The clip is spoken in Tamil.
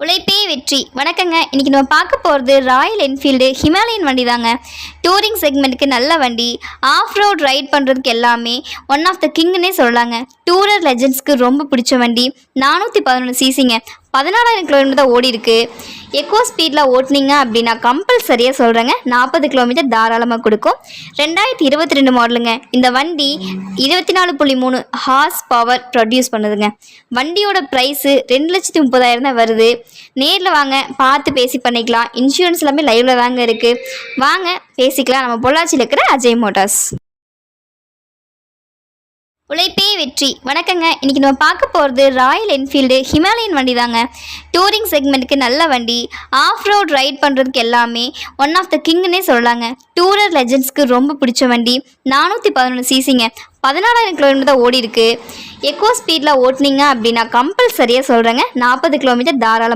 உழைப்பே வெற்றி. வணக்கங்க. இன்றைக்கி நம்ம பார்க்க போகிறது ராயல் என்ஃபீல்டு ஹிமாலயன் வண்டி தாங்க. டூரிங் செக்மெண்ட்டுக்கு நல்ல வண்டி. ஆஃப் ரோட் ரைட் பண்ணுறதுக்கு எல்லாமே ஒன் ஆஃப் த கிங்னே சொல்லலாங்க. டூரர் லெஜண்ட்ஸ்க்கு ரொம்ப பிடிச்ச வண்டி. 411 சிசிங்க. 14,000 கிலோமீட்டர் தான் ஓடி இருக்கு. எக்கோ ஸ்பீடில் ஓட்டினீங்க அப்படின்னா கம்பல்சரியாக சொல்கிறேங்க 40 கிலோமீட்டர் தாராளமாக கொடுக்கும். 2022 மாடலுங்க. இந்த வண்டி 24.3 ஹார்ஸ் பவர் ப்ரொடியூஸ் பண்ணுதுங்க. வண்டியோட ப்ரைஸு 2,30,000 தான் வருது. நேரில் வாங்க, பார்த்து பேசி பண்ணிக்கலாம். இன்சூரன்ஸ் எல்லாமே லைவில் தாங்க இருக்குது. வாங்க பேசிக்கலாம். நம்ம பொள்ளாச்சியில் இருக்கிற அஜய் மோட்டார்ஸ். உழைப்பே வெற்றி. வணக்கங்க. இன்றைக்கி நம்ம பார்க்க போகிறது ராயல் என்ஃபீல்டு ஹிமாலயன் வண்டி தாங்க. டூரிங் செக்மெண்ட்டுக்கு நல்ல வண்டி. ஆஃப் ரோட் ரைட் பண்ணுறதுக்கு எல்லாமே ஒன் ஆஃப் த கிங்னே சொல்லலாங்க. டூரர் லெஜண்ட்ஸ்க்கு ரொம்ப பிடிச்ச வண்டி. 411 சிசிங்க. 14,000 கிலோமீட்டர் தான் ஓடி இருக்கு. எக்கோ ஸ்பீடில் ஓட்டினீங்க அப்படின்னா கம்பல்சரியாக சொல்கிறேங்க 40 கிலோமீட்டர் தாராளமாக